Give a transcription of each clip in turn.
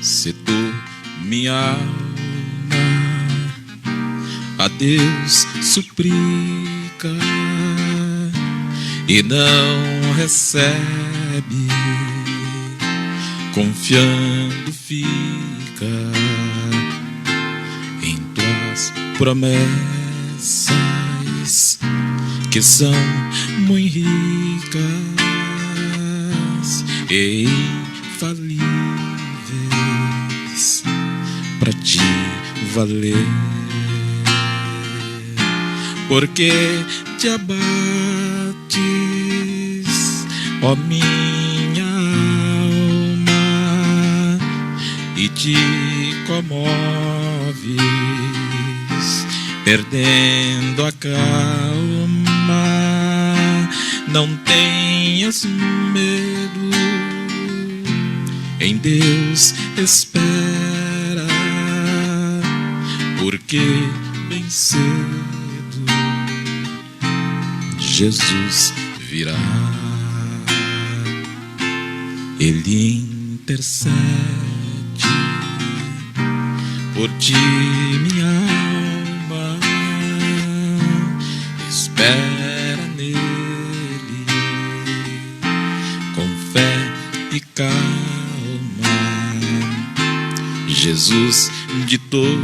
Se tu, minha alma, a Deus suplica e não recebe, confiando fica em tuas promessas, que são muito ricas e infalíveis para te valer. Porque te abates, ó minha alma, e te comoves, perdendo a calma. Não tenhas medo, em Deus espera, porque bem cedo Jesus virá. Ele intercede por ti, minha alma, espera nele com fé e calma. Jesus de todos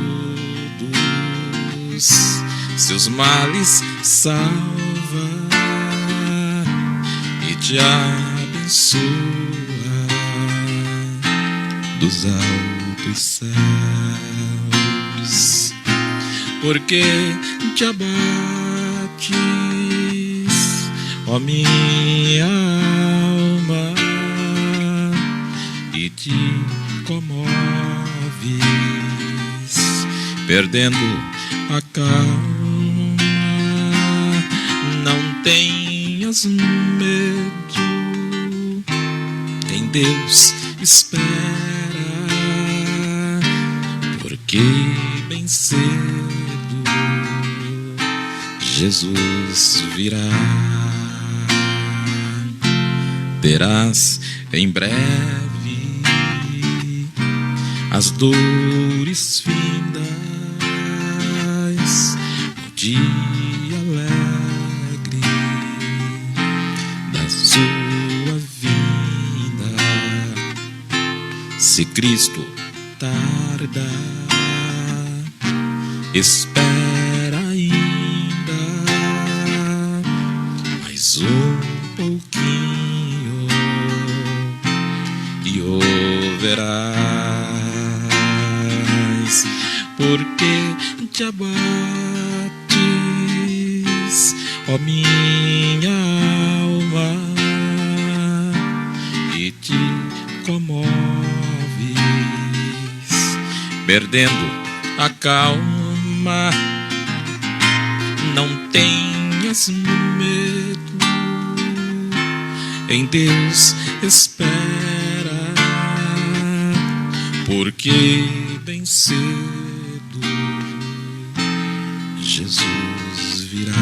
seus males salva e te abençoa dos altos céus. Porque te abates, ó minha alma, e te comoves, perdendo a calma. Não tenhas medo, em Deus espera, porque bem cedo Jesus virá. Terás em breve as dores findas no dia alegre da sua vida. Se Cristo tarda, espera ainda mais um pouquinho e o verás. Porque te abates, ó minha alma, e te comoves, perdendo a calma. Não tenhas medo, em Deus espera, porque bem cedo Jesus virá.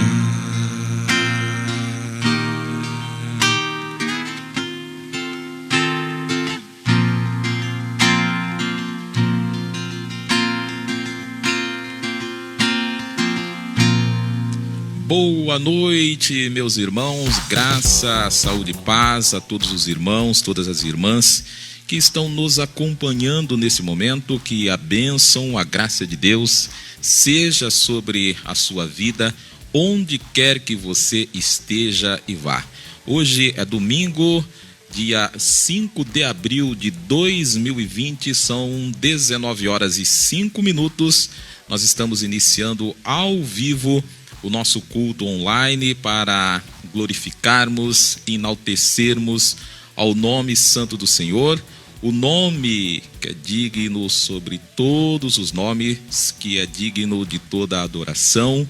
Boa noite, meus irmãos, graça, saúde e paz a todos os irmãos, todas as irmãs que estão nos acompanhando nesse momento. Que a bênção, a graça de Deus seja sobre a sua vida, onde quer que você esteja e vá. Hoje é domingo, dia 5 de abril de 2020, são 19h05. Nós estamos iniciando ao vivo o nosso culto online para glorificarmos, enaltecermos ao nome santo do Senhor, o nome que é digno sobre todos os nomes, que é digno de toda a adoração,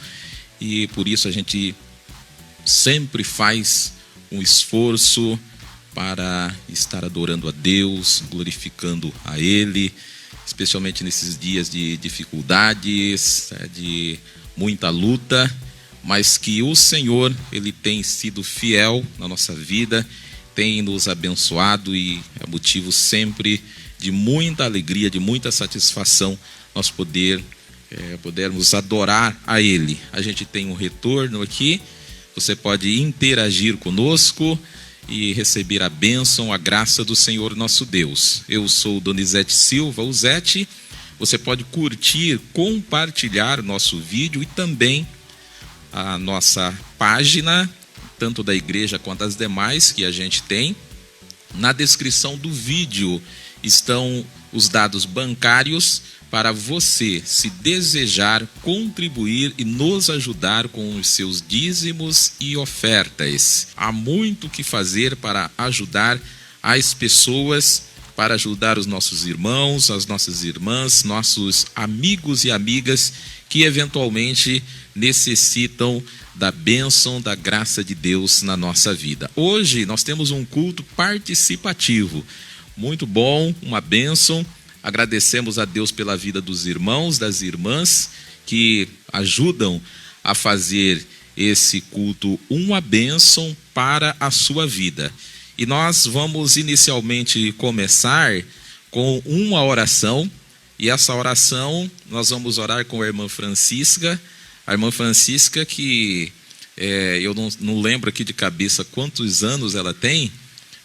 e por isso a gente sempre faz um esforço para estar adorando a Deus, glorificando a Ele, especialmente nesses dias de dificuldades, de muita luta, mas que o Senhor, Ele tem sido fiel na nossa vida, tem nos abençoado e é motivo sempre de muita alegria, de muita satisfação nós podermos adorar a Ele. A gente tem um retorno aqui, você pode interagir conosco e receber a bênção, a graça do Senhor nosso Deus. Eu sou Donizete Silva, o Zete. Você pode curtir, compartilhar o nosso vídeo e também a nossa página, tanto da igreja quanto as demais que a gente tem. Na descrição do vídeo estão os dados bancários para você, se desejar, contribuir e nos ajudar com os seus dízimos e ofertas. Há muito o que fazer para ajudar as pessoas, para ajudar os nossos irmãos, as nossas irmãs, nossos amigos e amigas que eventualmente necessitam da bênção, da graça de Deus na nossa vida. Hoje nós temos um culto participativo, muito bom, uma bênção. Agradecemos a Deus pela vida dos irmãos, das irmãs que ajudam a fazer esse culto uma bênção para a sua vida. E nós vamos inicialmente começar com uma oração, e essa oração nós vamos orar com a irmã Francisca. A irmã Francisca que eu não lembro aqui de cabeça quantos anos ela tem,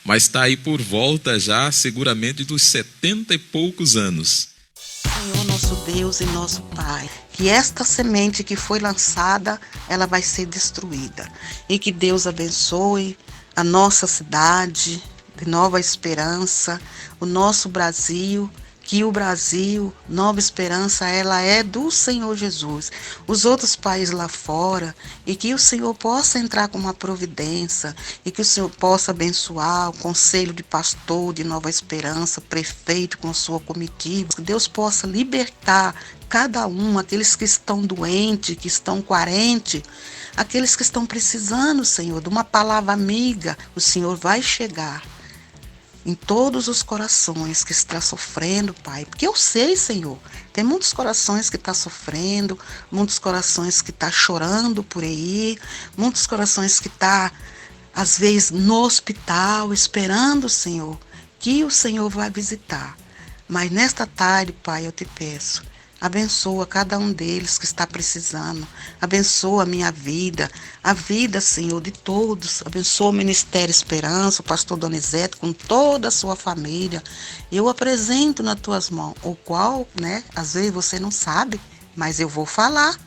mas está aí por volta já seguramente dos 70 e poucos anos. Senhor nosso Deus e nosso Pai, que esta semente que foi lançada, ela vai ser destruída. E que Deus abençoe a nossa cidade de Nova Esperança, o nosso Brasil, que o Brasil, Nova Esperança, ela é do Senhor Jesus. Os outros países lá fora, e que o Senhor possa entrar com uma providência, e que o Senhor possa abençoar o Conselho de Pastor de Nova Esperança, prefeito com sua comitiva, que Deus possa libertar cada um, aqueles que estão doentes, que estão carentes, aqueles que estão precisando, Senhor, de uma palavra amiga. O Senhor vai chegar em todos os corações que estão sofrendo, Pai. Porque eu sei, Senhor, tem muitos corações que estão sofrendo, muitos corações que estão chorando por aí, muitos corações que estão, às vezes, no hospital, esperando, Senhor, que o Senhor vai visitar. Mas nesta tarde, Pai, eu te peço, abençoa cada um deles que está precisando. Abençoa a minha vida, a vida, Senhor, de todos. Abençoa o Ministério Esperança, o pastor Donizete, com toda a sua família. Eu apresento nas tuas mãos, o qual, às vezes você não sabe, mas eu vou falar.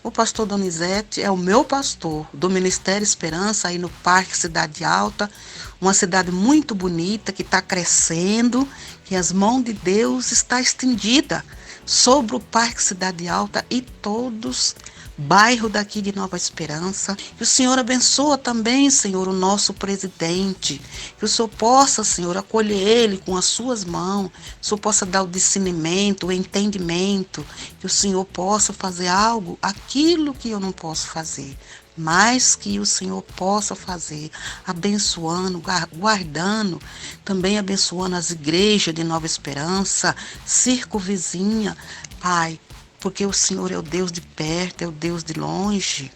O pastor Donizete é o meu pastor do Ministério Esperança, aí no Parque Cidade Alta, uma cidade muito bonita que está crescendo, que as mãos de Deus estão estendidas sobre o Parque Cidade Alta e todos bairro daqui de Nova Esperança. Que o Senhor abençoa também, Senhor, o nosso presidente. Que o Senhor possa, Senhor, acolher ele com as suas mãos. Que o Senhor possa dar o discernimento, o entendimento. Que o Senhor possa fazer algo, aquilo que eu não posso fazer, mas que o Senhor possa fazer, abençoando, guardando, também abençoando as igrejas de Nova Esperança, circunvizinha, Pai, porque o Senhor é o Deus de perto, é o Deus de longe,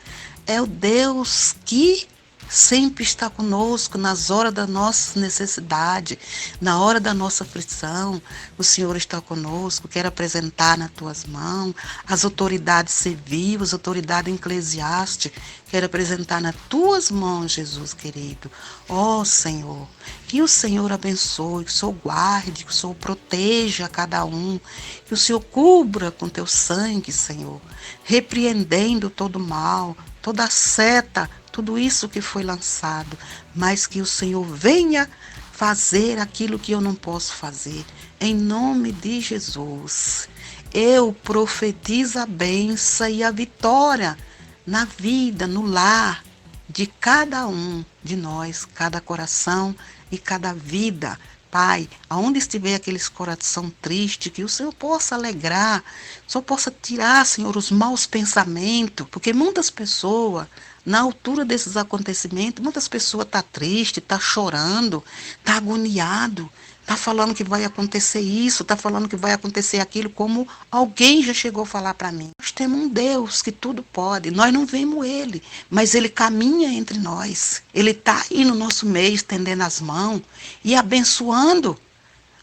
é o Deus que sempre está conosco nas horas da nossa necessidade, na hora da nossa aflição. O Senhor está conosco. Quero apresentar nas tuas mãos as autoridades civis, as autoridades eclesiásticas. Quero apresentar nas tuas mãos, Jesus querido. Ó Senhor, que o Senhor abençoe, que o Senhor guarde, que o Senhor proteja cada um, que o Senhor cubra com teu sangue, Senhor, repreendendo todo mal, toda seta, tudo isso que foi lançado, mas que o Senhor venha fazer aquilo que eu não posso fazer. Em nome de Jesus, eu profetizo a bênção e a vitória na vida, no lar de cada um de nós, cada coração e cada vida. Pai, aonde estiver aqueles coração triste, que o Senhor possa alegrar, o Senhor possa tirar, Senhor, os maus pensamentos, porque muitas pessoas, na altura desses acontecimentos, muitas pessoas estão tristes, estão chorando, estão agoniado, Está falando que vai acontecer isso, está falando que vai acontecer aquilo, como alguém já chegou a falar para mim. Nós temos um Deus que tudo pode, nós não vemos Ele, mas Ele caminha entre nós. Ele está aí no nosso meio, estendendo as mãos e abençoando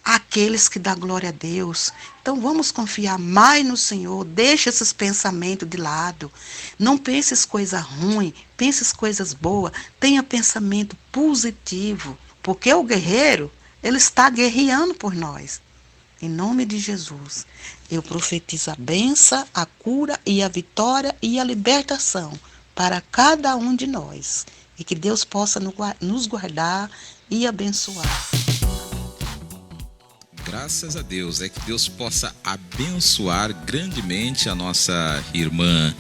aqueles que dão glória a Deus. Então vamos confiar mais no Senhor, deixa esses pensamentos de lado. Não penses coisa ruim, penses coisas boas, tenha pensamento positivo, porque o guerreiro, ele está guerreando por nós. Em nome de Jesus, eu profetizo a bênção, a cura e a vitória e a libertação para cada um de nós. E que Deus possa nos guardar e abençoar. Graças a Deus, que Deus possa abençoar grandemente a nossa irmã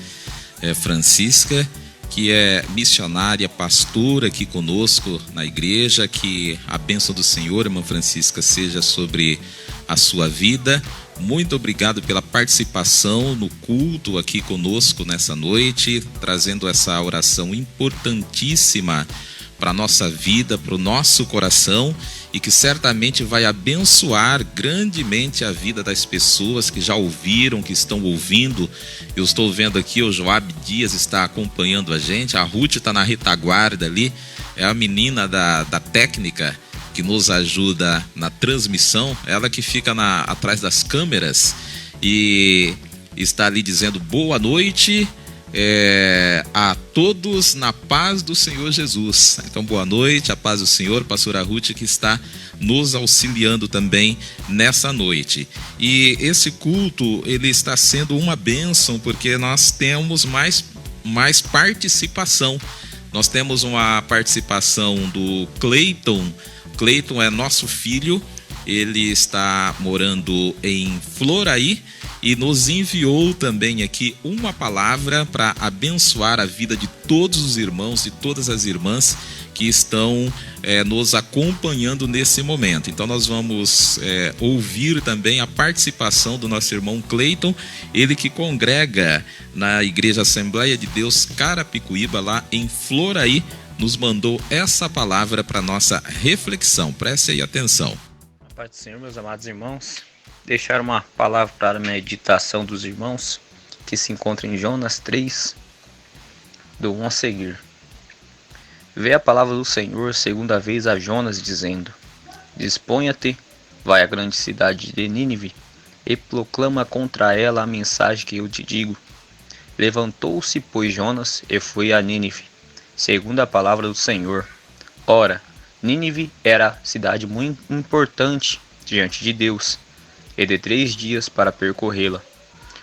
Francisca, que é missionária, pastora aqui conosco na igreja. Que a bênção do Senhor, irmã Francisca, seja sobre a sua vida. Muito obrigado pela participação no culto aqui conosco nessa noite, trazendo essa oração importantíssima para a nossa vida, para o nosso coração, e que certamente vai abençoar grandemente a vida das pessoas que já ouviram, que estão ouvindo. Eu estou vendo aqui, o Joab Dias está acompanhando a gente, a Ruth está na retaguarda ali, é a menina da técnica que nos ajuda na transmissão, ela que fica atrás das câmeras e está ali dizendo boa noite a todos na paz do Senhor Jesus. Então boa noite, a paz do Senhor, pastora Ruth, que está nos auxiliando também nessa noite. E esse culto, ele está sendo uma bênção, porque nós temos mais participação. Nós temos uma participação do Cleiton. Cleiton é nosso filho, ele está morando em Floraí e nos enviou também aqui uma palavra para abençoar a vida de todos os irmãos e todas as irmãs que estão nos acompanhando nesse momento. Então nós vamos ouvir também a participação do nosso irmão Cleiton, ele que congrega na Igreja Assembleia de Deus Carapicuíba, lá em Floraí, nos mandou essa palavra para nossa reflexão. Preste aí atenção. A paz do Senhor, meus amados irmãos. Deixar uma palavra para a meditação dos irmãos, que se encontra em Jonas 3, do 1 a seguir. Veio a palavra do Senhor segunda vez a Jonas, dizendo: Disponha-te, vai à grande cidade de Nínive, e proclama contra ela a mensagem que eu te digo. Levantou-se, pois, Jonas, e foi a Nínive, segundo a palavra do Senhor. Ora, Nínive era cidade muito importante diante de Deus, e de 3 dias para percorrê-la.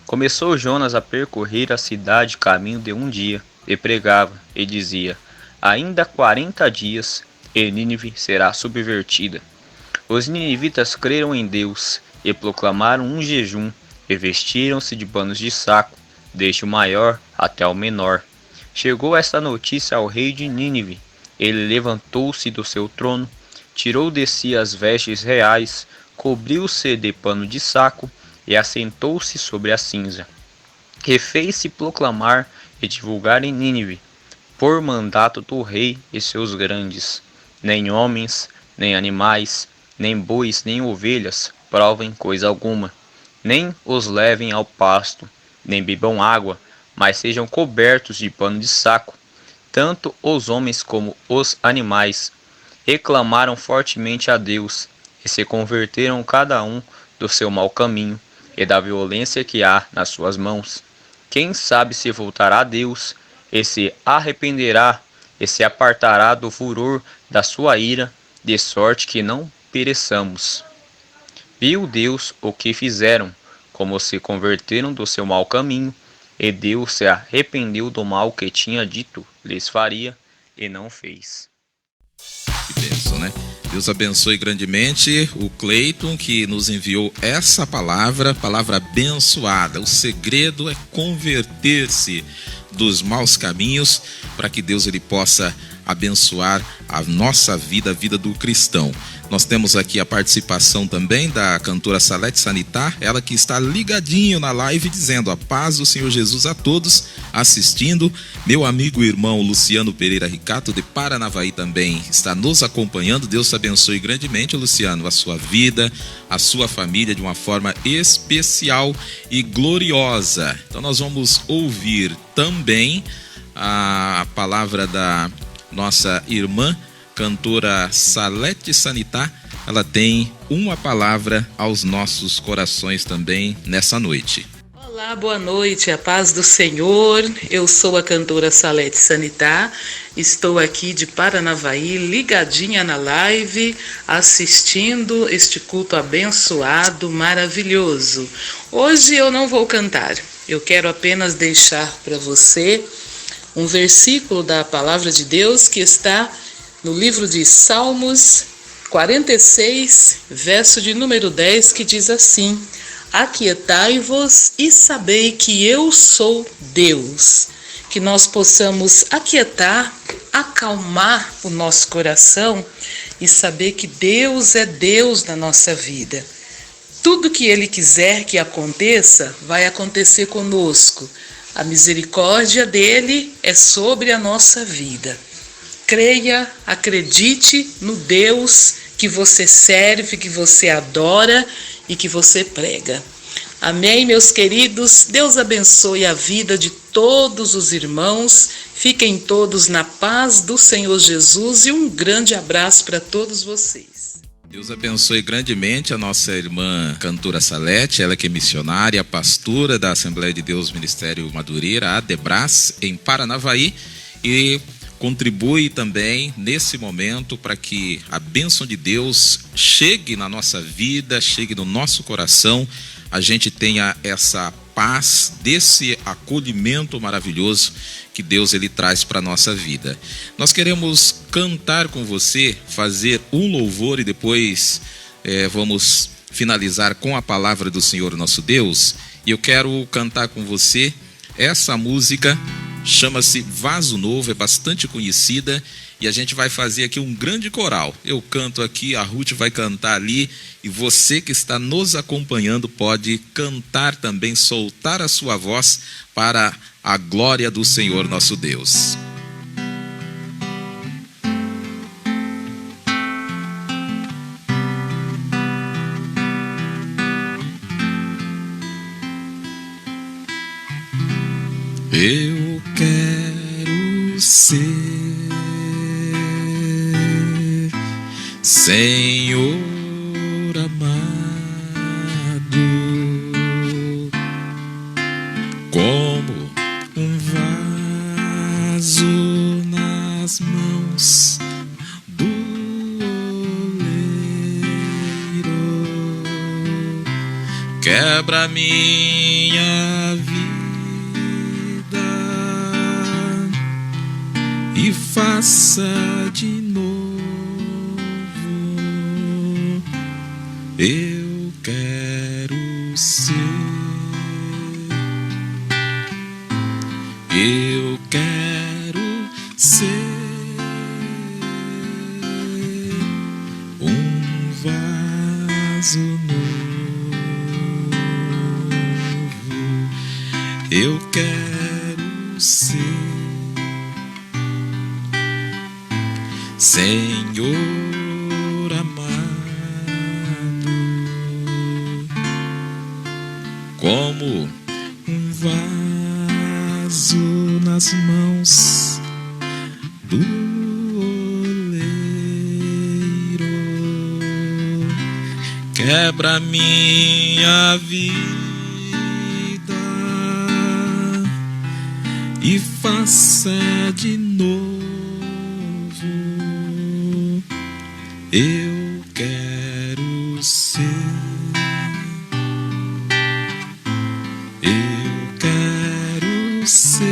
Começou Jonas a percorrer a cidade caminho de 1 dia, e pregava, e dizia: Ainda 40 dias, e Nínive será subvertida. Os ninivitas creram em Deus, e proclamaram um jejum, e vestiram-se de panos de saco, desde o maior até o menor. Chegou esta notícia ao rei de Nínive. Ele levantou-se do seu trono, tirou de si as vestes reais, cobriu-se de pano de saco e assentou-se sobre a cinza. E fez-se proclamar e divulgar em Nínive, por mandato do rei e seus grandes: nem homens, nem animais, nem bois, nem ovelhas provem coisa alguma, nem os levem ao pasto, nem bebam água, mas sejam cobertos de pano de saco. Tanto os homens como os animais reclamaram fortemente a Deus, e se converteram cada um do seu mau caminho e da violência que há nas suas mãos. Quem sabe se voltará a Deus, e se arrependerá, e se apartará do furor da sua ira, de sorte que não pereçamos. Viu Deus o que fizeram, como se converteram do seu mau caminho, e Deus se arrependeu do mal que tinha dito lhes faria, e não fez. Que bênção, né? Deus abençoe grandemente o Cleiton, que nos enviou essa palavra abençoada. O segredo é converter-se dos maus caminhos, para que Deus ele possa abençoar a nossa vida, a vida do cristão. Nós temos aqui a participação também da cantora Salete Sanitar, ela que está ligadinho na live dizendo: a paz do Senhor Jesus a todos assistindo. Meu amigo e irmão Luciano Pereira Ricato de Paranavaí também está nos acompanhando. Deus te abençoe grandemente, Luciano, a sua vida, a sua família de uma forma especial e gloriosa. Então nós vamos ouvir também a palavra da nossa irmã cantora Salete Sanitar. Ela tem uma palavra aos nossos corações também nessa noite. Olá, boa noite, a paz do Senhor. Eu sou a cantora Salete Sanitar, estou aqui de Paranavaí, ligadinha na live, assistindo este culto abençoado, maravilhoso. Hoje eu não vou cantar, eu quero apenas deixar para você um versículo da palavra de Deus que está no livro de Salmos 46, verso de número 10, que diz assim: aquietai-vos e sabei que eu sou Deus. Que nós possamos aquietar, acalmar o nosso coração e saber que Deus é Deus na nossa vida. Tudo que Ele quiser que aconteça, vai acontecer conosco. A misericórdia dEle é sobre a nossa vida. Creia, acredite no Deus que você serve, que você adora e que você prega. Amém, meus queridos? Deus abençoe a vida de todos os irmãos. Fiquem todos na paz do Senhor Jesus e um grande abraço para todos vocês. Deus abençoe grandemente a nossa irmã cantora Salete, ela que é missionária, pastora da Assembleia de Deus Ministério Madureira, ADEBRAS, em Paranavaí, e contribui também nesse momento para que a bênção de Deus chegue na nossa vida, chegue no nosso coração, a gente tenha essa paz desse acolhimento maravilhoso que Deus ele traz para a nossa vida. Nós queremos cantar com você, fazer um louvor e depois vamos finalizar com a palavra do Senhor nosso Deus. E eu quero cantar com você essa música. Chama-se Vaso Novo, é bastante conhecida e a gente vai fazer aqui um grande coral. Eu canto aqui, a Ruth vai cantar ali e você que está nos acompanhando pode cantar também, soltar a sua voz para a glória do Senhor nosso Deus. Eu quero ser, Senhor amado, como um vaso nas mãos do oleiro. Quebra minha vida e faça de novo. Eu quero ser, eu quero ser um vaso novo. Eu quero ser, Senhor amado, como um vaso nas mãos do oleiro. Quebra minha vida e faça de novo. Eu quero ser, eu quero ser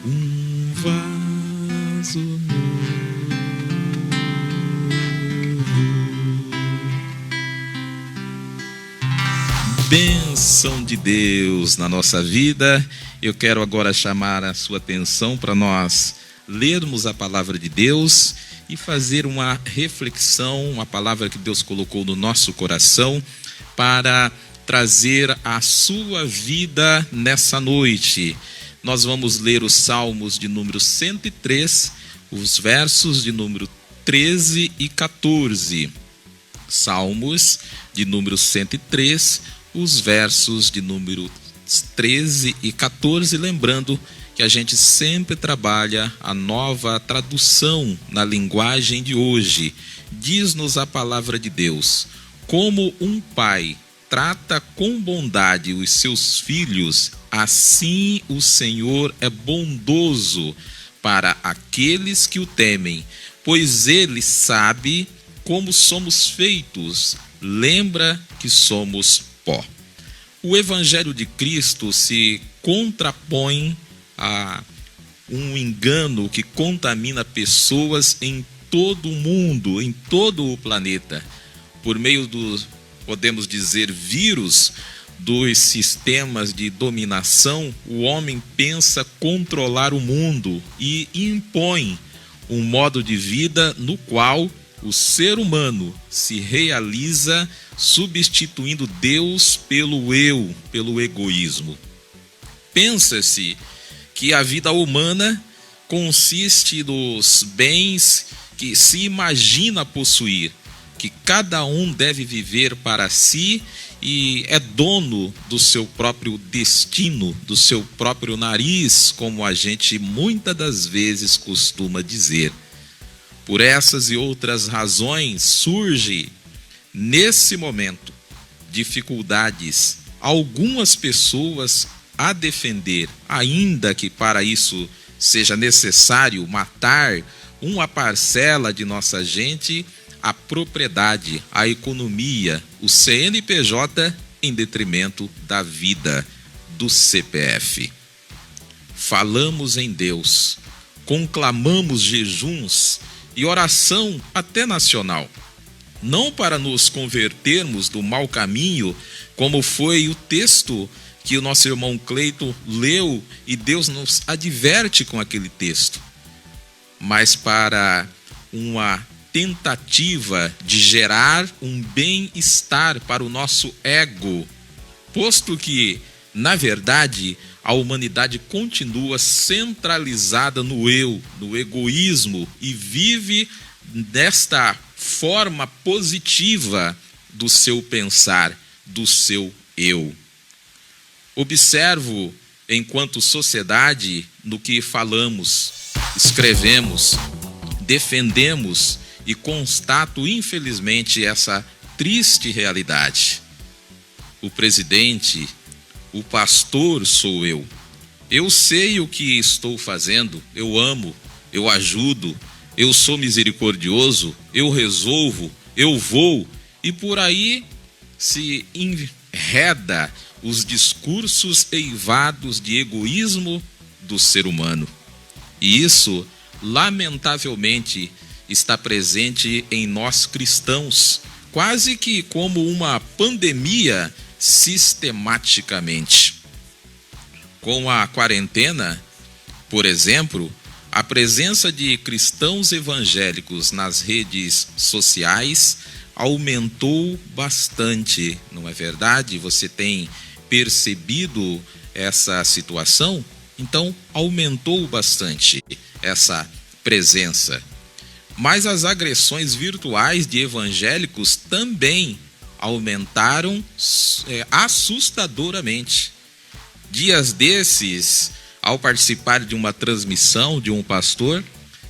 um vaso novo. Bênção de Deus na nossa vida. Eu quero agora chamar a sua atenção para nós lermos a palavra de Deus e fazer uma reflexão, uma palavra que Deus colocou no nosso coração para trazer a sua vida nessa noite. Nós vamos ler os Salmos de número 103, os versos de número 13 e 14. Salmos de número 103, os versos de número 13 e 14, lembrando que a gente sempre trabalha a nova tradução na linguagem de hoje. Diz-nos a palavra de Deus: como um pai trata com bondade os seus filhos, assim o Senhor é bondoso para aqueles que o temem, pois ele sabe como somos feitos, lembra que somos pó. O Evangelho de Cristo se contrapõe a um engano que contamina pessoas em todo o mundo, em todo o planeta, por meio dos, podemos dizer, vírus dos sistemas de dominação. O homem pensa controlar o mundo e impõe um modo de vida no qual o ser humano se realiza substituindo Deus pelo eu, pelo egoísmo. Pensa-se que a vida humana consiste dos bens que se imagina possuir, que cada um deve viver para si e é dono do seu próprio destino, do seu próprio nariz, como a gente muitas das vezes costuma dizer. Por essas e outras razões surge nesse momento dificuldades, algumas pessoas a defender, ainda que para isso seja necessário matar uma parcela de nossa gente, a propriedade, a economia, o CNPJ em detrimento da vida do CPF. Falamos em Deus, conclamamos jejuns e oração até nacional, não para nos convertermos do mau caminho, como foi o texto que o nosso irmão Cleiton leu, e Deus nos adverte com aquele texto, mas para uma tentativa de gerar um bem-estar para o nosso ego, posto que, na verdade, a humanidade continua centralizada no eu, no egoísmo, e vive desta forma positiva do seu pensar, do seu eu. Observo, enquanto sociedade, no que falamos, escrevemos, defendemos, e constato, infelizmente, essa triste realidade. O presidente, o pastor sou eu. Eu sei o que estou fazendo, eu amo, eu ajudo, eu sou misericordioso, eu resolvo, eu vou, e por aí se enreda os discursos eivados de egoísmo do ser humano. E isso, lamentavelmente, está presente em nós cristãos, quase que como uma pandemia sistematicamente. Com a quarentena, por exemplo, a presença de cristãos evangélicos nas redes sociais aumentou bastante, não é verdade? Você tem percebido essa situação? Então, aumentou bastante essa presença. Mas as agressões virtuais de evangélicos também aumentaram assustadoramente. Dias desses, ao participar de uma transmissão de um pastor,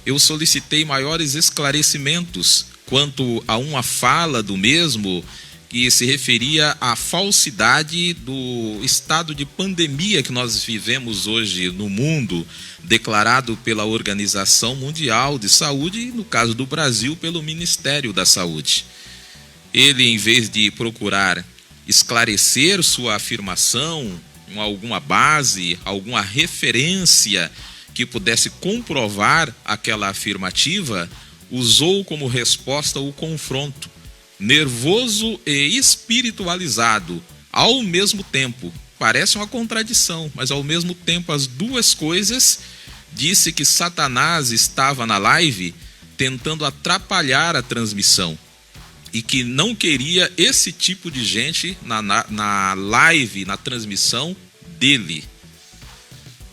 eu solicitei maiores esclarecimentos quanto a uma fala do mesmo que se referia à falsidade do estado de pandemia que nós vivemos hoje no mundo, declarado pela Organização Mundial de Saúde e, no caso do Brasil, pelo Ministério da Saúde. Ele, em vez de procurar esclarecer sua afirmação com alguma base, alguma referência que pudesse comprovar aquela afirmativa, usou como resposta o confronto, nervoso e espiritualizado ao mesmo tempo. Parece uma contradição, mas ao mesmo tempo as duas coisas disse que Satanás estava na live tentando atrapalhar a transmissão e que não queria esse tipo de gente na live, na transmissão dele.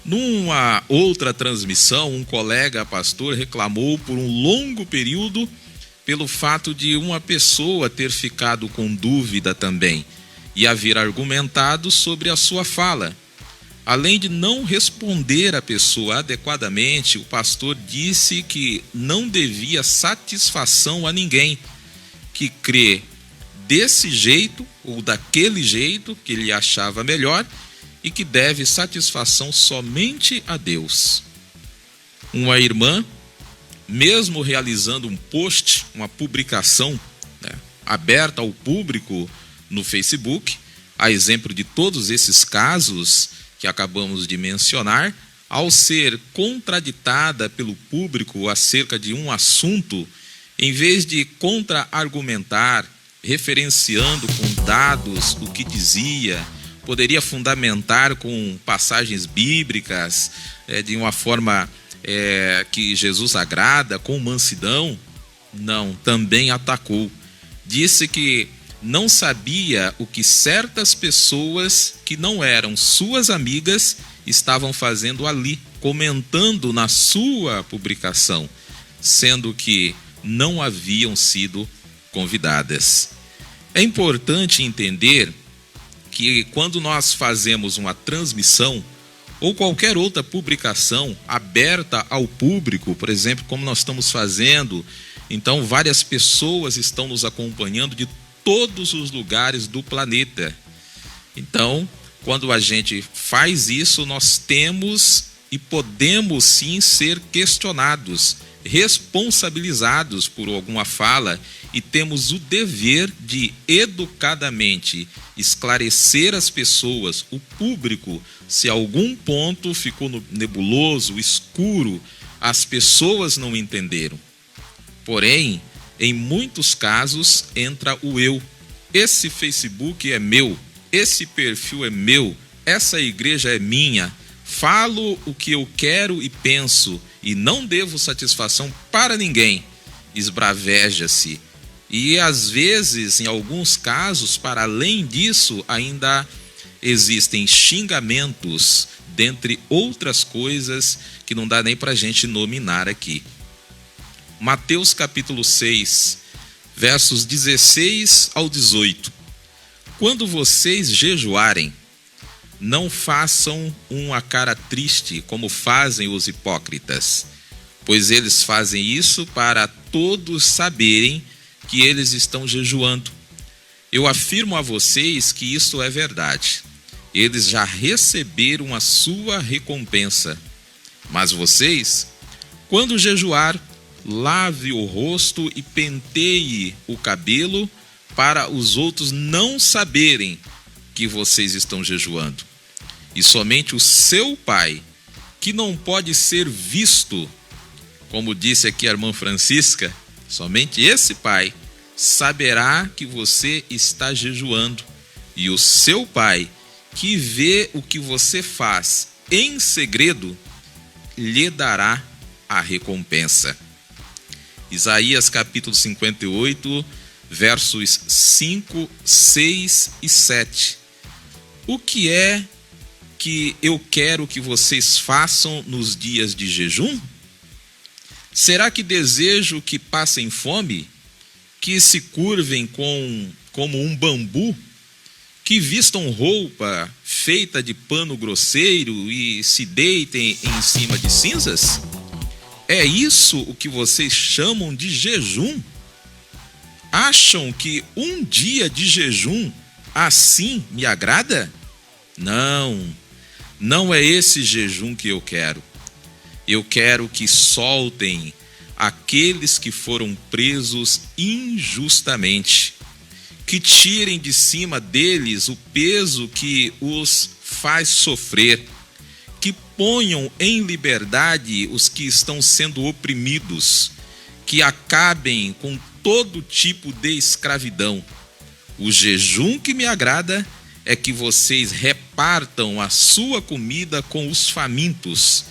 Numa outra transmissão, um colega pastor reclamou por um longo período pelo fato de uma pessoa ter ficado com dúvida também e haver argumentado sobre a sua fala. Além de não responder a pessoa adequadamente, o pastor disse que não devia satisfação a ninguém, que crê desse jeito ou daquele jeito que ele achava melhor e que deve satisfação somente a Deus. Uma irmã, mesmo realizando um post, uma publicação, aberta ao público no Facebook, a exemplo de todos esses casos que acabamos de mencionar, ao ser contraditada pelo público acerca de um assunto, em vez de contra-argumentar, referenciando com dados o que dizia, poderia fundamentar com passagens bíblicas, de uma forma que Jesus agrada, com mansidão, não, também atacou. Disse que não sabia o que certas pessoas que não eram suas amigas estavam fazendo ali, comentando na sua publicação, sendo que não haviam sido convidadas. É importante entender que quando nós fazemos uma transmissão ou qualquer outra publicação aberta ao público, por exemplo, como nós estamos fazendo, então várias pessoas estão nos acompanhando de todos os lugares do planeta. Então, quando a gente faz isso, nós temos e podemos sim ser questionados, responsabilizados por alguma fala e temos o dever de educadamente esclarecer as pessoas, o público, se algum ponto ficou nebuloso, escuro, as pessoas não entenderam. Porém, em muitos casos entra o eu. Esse Facebook é meu, esse perfil é meu, essa igreja é minha. Falo o que eu quero e penso e não devo satisfação para ninguém. Esbraveja-se. E às vezes, em alguns casos, para além disso, ainda existem xingamentos, dentre outras coisas que não dá nem para a gente nominar aqui. Mateus capítulo 6, versos 16 ao 18. Quando vocês jejuarem, não façam uma cara triste como fazem os hipócritas, pois eles fazem isso para todos saberem que eles estão jejuando. Eu afirmo a vocês que isso é verdade. Eles já receberam a sua recompensa. Mas vocês, quando jejuar, lave o rosto e penteie o cabelo para os outros não saberem que vocês estão jejuando. E somente o seu Pai, que não pode ser visto, como disse aqui a irmã Francisca, somente esse Pai saberá que você está jejuando. E o seu Pai, que vê o que você faz em segredo, lhe dará a recompensa. Isaías capítulo 58, versos 5, 6 e 7. O que é que eu quero que vocês façam nos dias de jejum? Será que desejo que passem fome, que se curvem como um bambu, que vistam roupa feita de pano grosseiro e se deitem em cima de cinzas? É isso o que vocês chamam de jejum? Acham que um dia de jejum assim me agrada? Não é esse jejum que eu quero. Eu quero que soltem aqueles que foram presos injustamente, que tirem de cima deles o peso que os faz sofrer, que ponham em liberdade os que estão sendo oprimidos, que acabem com todo tipo de escravidão. O jejum que me agrada é que vocês repartam a sua comida com os famintos,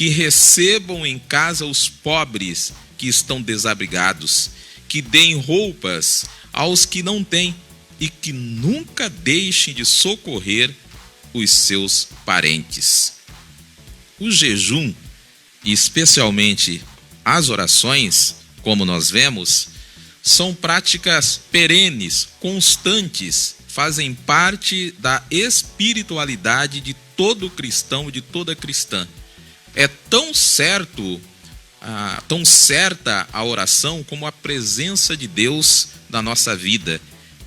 que recebam em casa os pobres que estão desabrigados, que deem roupas aos que não têm e que nunca deixem de socorrer os seus parentes. O jejum, e especialmente as orações, como nós vemos, são práticas perenes, constantes, fazem parte da espiritualidade de todo cristão e de toda cristã. É tão certa a oração como a presença de Deus na nossa vida.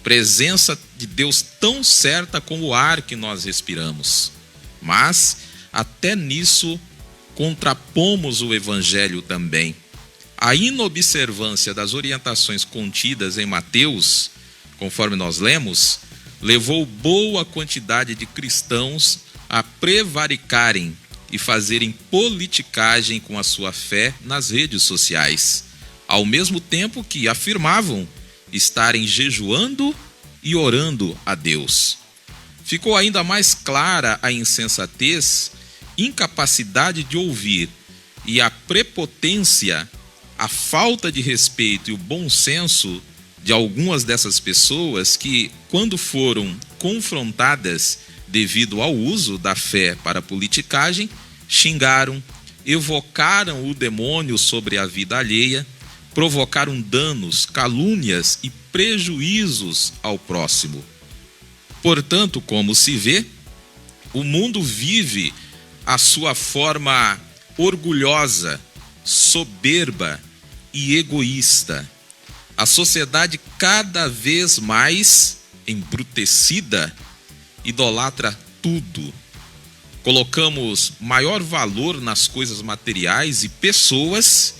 Presença de Deus tão certa como o ar que nós respiramos. Mas, até nisso, contrapomos o Evangelho também. A inobservância das orientações contidas em Mateus, conforme nós lemos, levou boa quantidade de cristãos a prevaricarem e fazerem politicagem com a sua fé nas redes sociais, ao mesmo tempo que afirmavam estarem jejuando e orando a Deus. Ficou ainda mais clara a insensatez, incapacidade de ouvir e a prepotência, a falta de respeito e o bom senso de algumas dessas pessoas que, quando foram confrontadas devido ao uso da fé para a politicagem, xingaram, evocaram o demônio sobre a vida alheia, provocaram danos, calúnias e prejuízos ao próximo. Portanto, como se vê, o mundo vive a sua forma orgulhosa, soberba e egoísta. A sociedade cada vez mais embrutecida idolatra tudo. Colocamos maior valor nas coisas materiais e pessoas,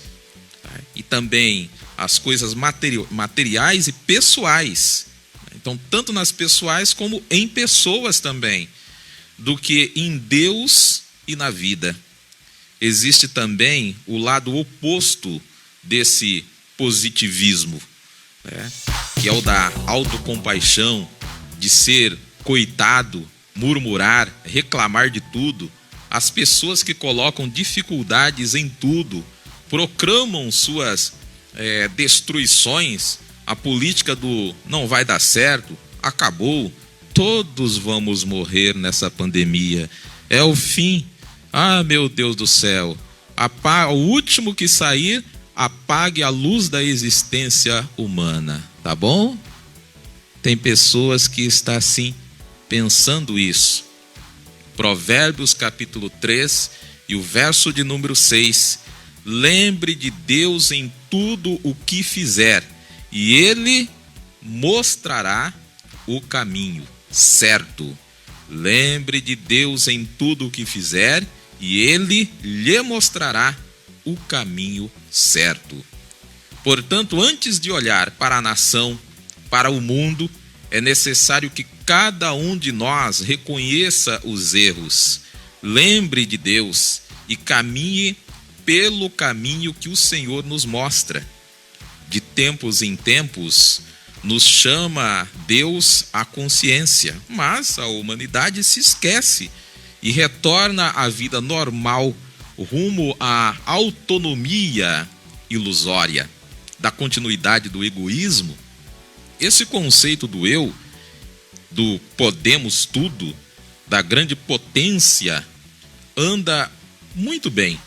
e também as coisas materiais e pessoais. Então, tanto nas pessoais como em pessoas também, do que em Deus e na vida. Existe também o lado oposto desse positivismo, que é o da autocompaixão, de ser coitado, murmurar, reclamar de tudo. As pessoas que colocam dificuldades em tudo, proclamam suas destruições, a política do não vai dar certo, acabou, todos vamos morrer nessa pandemia, é o fim. Ah, meu Deus do céu, o último que sair, apague a luz da existência humana, tá bom? Tem pessoas que estão assim, pensando isso. Provérbios capítulo 3 e o verso de número 6. Lembre de Deus em tudo o que fizer, e Ele mostrará o caminho certo. Lembre de Deus em tudo o que fizer, e Ele lhe mostrará o caminho certo. Portanto, antes de olhar para a nação, para o mundo, é necessário que cada um de nós reconheça os erros, lembre de Deus e caminhe pelo caminho que o Senhor nos mostra. De tempos em tempos, nos chama Deus à consciência, mas a humanidade se esquece e retorna à vida normal, rumo à autonomia ilusória, da continuidade do egoísmo. Esse conceito do eu, do podemos tudo, da grande potência, anda muito bem,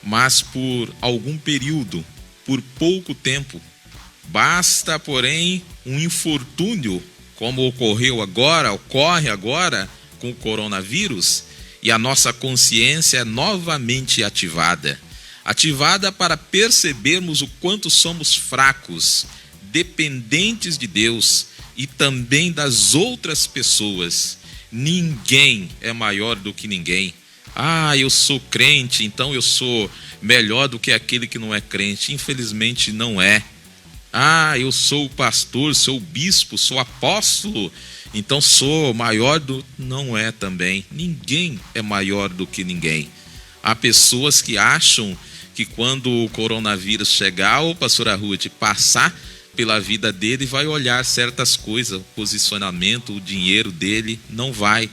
mas por algum período, por pouco tempo. Basta, porém, um infortúnio, como ocorre agora com o coronavírus, e a nossa consciência é novamente ativada para percebermos o quanto somos fracos, dependentes de Deus e também das outras pessoas. Ninguém é maior do que ninguém. Ah, eu sou crente, então eu sou melhor do que aquele que não é crente. Infelizmente não é. Ah, eu sou pastor, sou bispo, sou apóstolo, então sou maior do... Não é também. Ninguém é maior do que ninguém. Há pessoas que acham que quando o coronavírus chegar, ou pastora Ruth, passar pela vida dele, vai olhar certas coisas, o posicionamento, o dinheiro dele, não vai.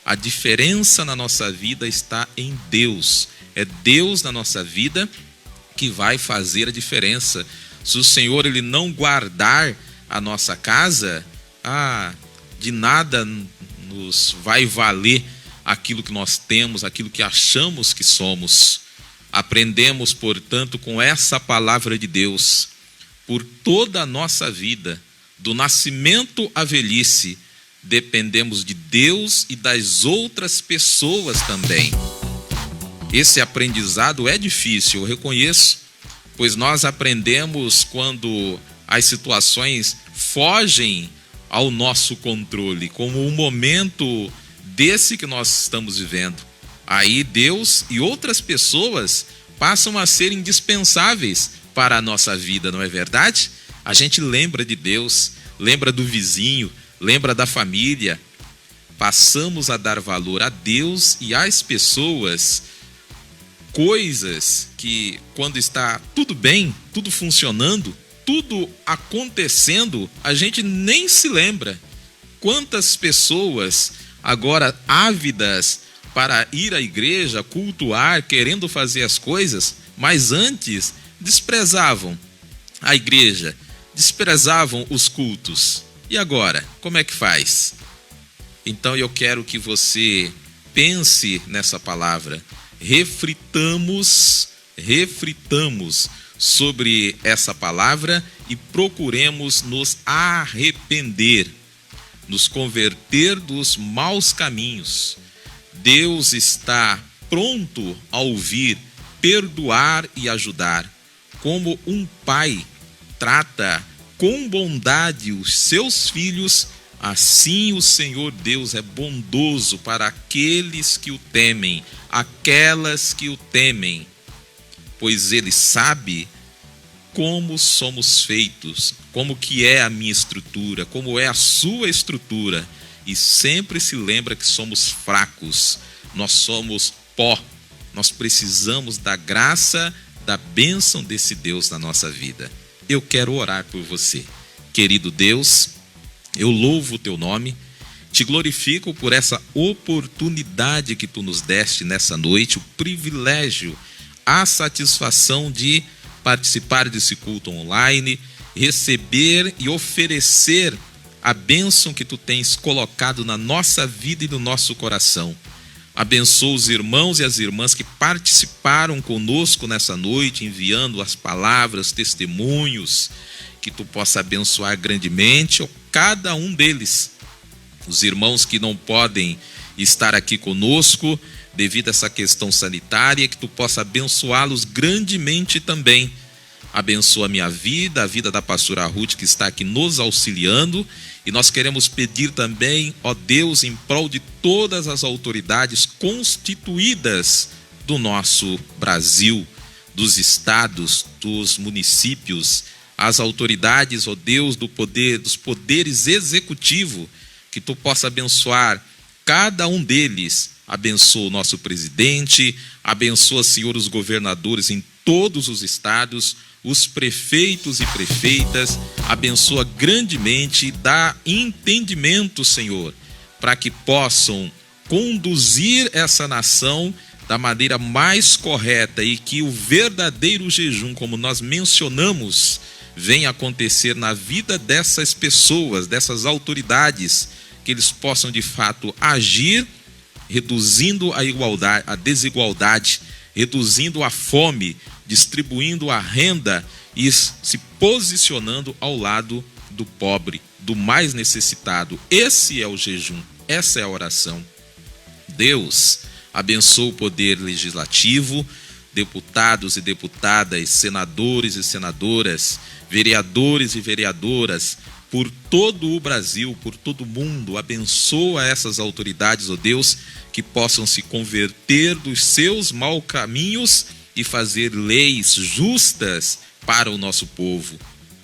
A diferença na nossa vida está em Deus, É Deus na nossa vida que vai fazer a diferença. Se o Senhor ele não guardar a nossa casa, de nada nos vai valer aquilo que nós temos, aquilo que achamos que somos. Aprendemos, portanto, com essa palavra de Deus, por toda a nossa vida, do nascimento à velhice, dependemos de Deus e das outras pessoas também. Esse aprendizado é difícil, eu reconheço, pois nós aprendemos quando as situações fogem ao nosso controle, como o momento desse que nós estamos vivendo. Aí Deus e outras pessoas passam a ser indispensáveis para a nossa vida, não é verdade? A gente lembra de Deus, lembra do vizinho, lembra da família. Passamos a dar valor a Deus e às pessoas, coisas que quando está tudo bem, tudo funcionando, tudo acontecendo, a gente nem se lembra. Quantas pessoas agora ávidas para ir à igreja, cultuar, querendo fazer as coisas, mas antes desprezavam a igreja, desprezavam os cultos. E agora, como é que faz? Então eu quero que você pense nessa palavra, reflitamos sobre essa palavra e procuremos nos arrepender, nos converter dos maus caminhos. Deus está pronto a ouvir, perdoar e ajudar. Como um pai trata com bondade os seus filhos, assim o Senhor Deus é bondoso para aqueles que o temem, aquelas que o temem, pois Ele sabe como somos feitos, como que é a minha estrutura, como é a sua estrutura, e sempre se lembra que somos fracos, nós somos pó, nós precisamos da graça, da bênção desse Deus na nossa vida. Eu quero orar por você. Querido Deus, eu louvo o teu nome, te glorifico por essa oportunidade que tu nos deste nessa noite, o privilégio, a satisfação de participar desse culto online, receber e oferecer a bênção que tu tens colocado na nossa vida e no nosso coração. Abençoa os irmãos e as irmãs que participaram conosco nessa noite, enviando as palavras, testemunhos, que tu possa abençoar grandemente cada um deles. Os irmãos que não podem estar aqui conosco devido a essa questão sanitária, que tu possa abençoá-los grandemente também. Abençoa a minha vida, a vida da pastora Ruth, que está aqui nos auxiliando. E nós queremos pedir também, ó Deus, em prol de todas as autoridades constituídas do nosso Brasil, dos estados, dos municípios, as autoridades, ó Deus, dos poderes executivos, que tu possa abençoar cada um deles. Abençoa o nosso presidente, abençoa, Senhor, os governadores em todos os estados, os prefeitos e prefeitas, abençoa grandemente, dá entendimento, Senhor, para que possam conduzir essa nação da maneira mais correta e que o verdadeiro jejum, como nós mencionamos, venha acontecer na vida dessas pessoas, dessas autoridades, que eles possam de fato agir, reduzindo a desigualdade, reduzindo a fome, distribuindo a renda e se posicionando ao lado do pobre, do mais necessitado. Esse é o jejum, essa é a oração. Deus abençoa o poder legislativo, deputados e deputadas, senadores e senadoras, vereadores e vereadoras, por todo o Brasil, por todo o mundo. Abençoa essas autoridades, ó Deus, que possam se converter dos seus maus caminhos e fazer leis justas para o nosso povo.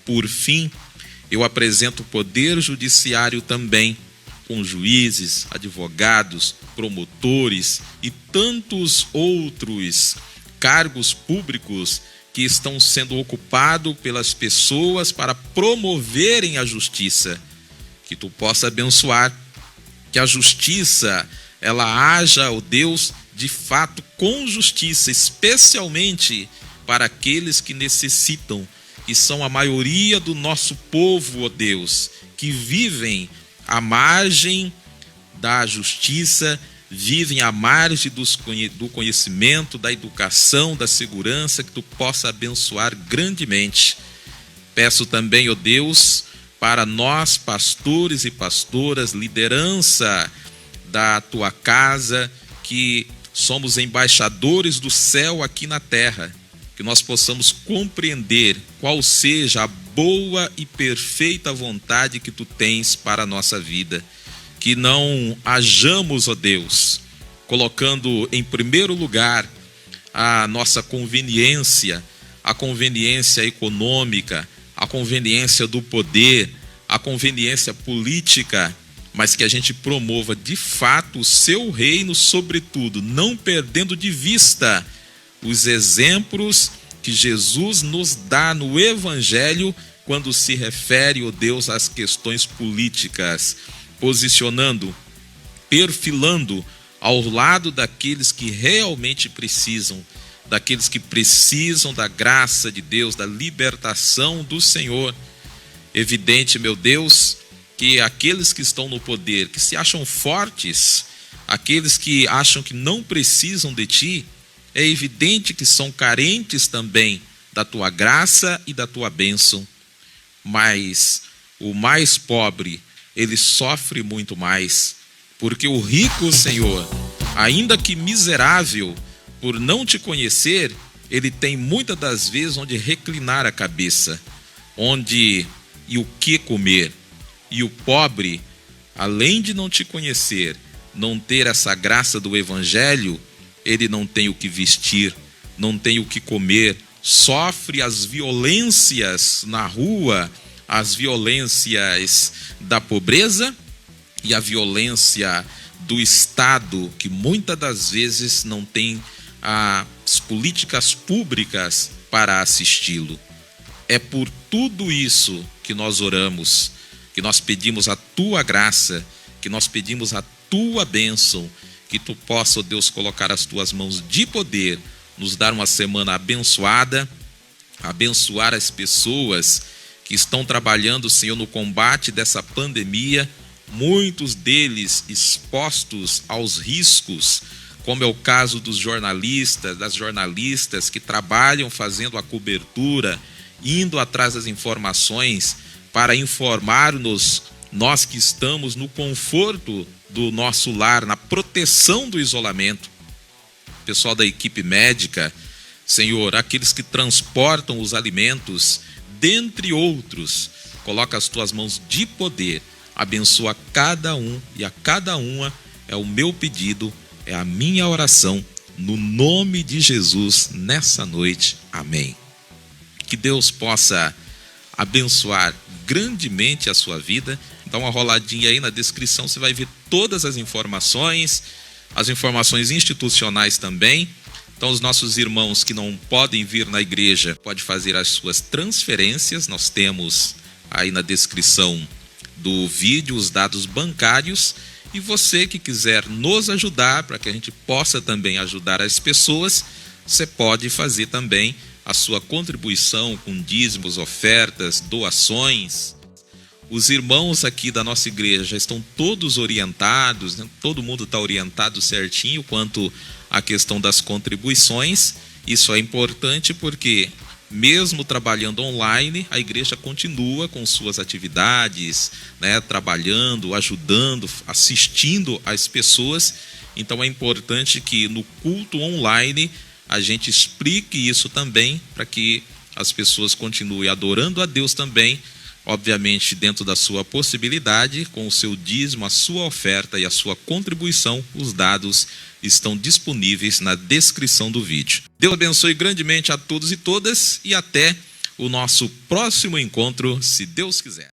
Por fim, eu apresento o poder judiciário também, com juízes, advogados, promotores e tantos outros cargos públicos que estão sendo ocupados pelas pessoas para promoverem a justiça. Que tu possa abençoar, que a justiça ela haja, ó Deus, de fato com justiça, especialmente para aqueles que necessitam, que são a maioria do nosso povo, ó Deus, que vivem à margem da justiça, vivem à margem do conhecimento, da educação, da segurança, que Tu possa abençoar grandemente. Peço também, ó Deus, para nós, pastores e pastoras, liderança da Tua casa, que somos embaixadores do céu aqui na terra, que nós possamos compreender qual seja a boa e perfeita vontade que Tu tens para a nossa vida. Que não hajamos, ó Deus, colocando em primeiro lugar a nossa conveniência, a conveniência econômica, a conveniência do poder, a conveniência política, mas que a gente promova de fato o Seu reino, sobretudo, não perdendo de vista os exemplos que Jesus nos dá no Evangelho quando se refere, ó Deus, às questões políticas, posicionando, perfilando ao lado daqueles que realmente precisam, daqueles que precisam da graça de Deus, da libertação do Senhor. Evidente, meu Deus, que aqueles que estão no poder, que se acham fortes, aqueles que acham que não precisam de Ti, é evidente que são carentes também da Tua graça e da Tua bênção. Mas o mais pobre, ele sofre muito mais, porque o rico, Senhor, ainda que miserável, por não Te conhecer, ele tem muitas das vezes onde reclinar a cabeça, onde e o que comer. E o pobre, além de não Te conhecer, não ter essa graça do Evangelho, ele não tem o que vestir, não tem o que comer, sofre as violências na rua, as violências da pobreza e a violência do Estado, que muitas das vezes não tem as políticas públicas para assisti-lo. É por tudo isso que nós oramos, que nós pedimos a Tua graça, que nós pedimos a Tua bênção, que Tu possa, ó Deus, colocar as Tuas mãos de poder, nos dar uma semana abençoada, abençoar as pessoas que estão trabalhando, Senhor, no combate dessa pandemia, muitos deles expostos aos riscos, como é o caso dos jornalistas, das jornalistas que trabalham fazendo a cobertura, indo atrás das informações para informar-nos, nós que estamos no conforto do nosso lar, na proteção do isolamento. Pessoal da equipe médica, Senhor, aqueles que transportam os alimentos, dentre outros, coloca as Tuas mãos de poder, abençoa cada um e a cada uma, é o meu pedido, é a minha oração, no nome de Jesus, nessa noite. Amém. Que Deus possa abençoar grandemente a sua vida. Dá uma roladinha aí na descrição, você vai ver todas as informações institucionais também. Então, os nossos irmãos que não podem vir na igreja, pode fazer as suas transferências. Nós temos aí na descrição do vídeo os dados bancários. E você que quiser nos ajudar, para que a gente possa também ajudar as pessoas, você pode fazer também a sua contribuição com dízimos, ofertas, doações. Os irmãos aqui da nossa igreja já estão todos orientados, né? Todo mundo está orientado certinho quanto à questão das contribuições. Isso é importante porque, mesmo trabalhando online, a igreja continua com suas atividades, né? Trabalhando, ajudando, assistindo as pessoas. Então é importante que no culto online a gente explique isso também, para que as pessoas continuem adorando a Deus também, obviamente dentro da sua possibilidade, com o seu dízimo, a sua oferta e a sua contribuição. Os dados estão disponíveis na descrição do vídeo. Deus abençoe grandemente a todos e todas, e até o nosso próximo encontro, se Deus quiser.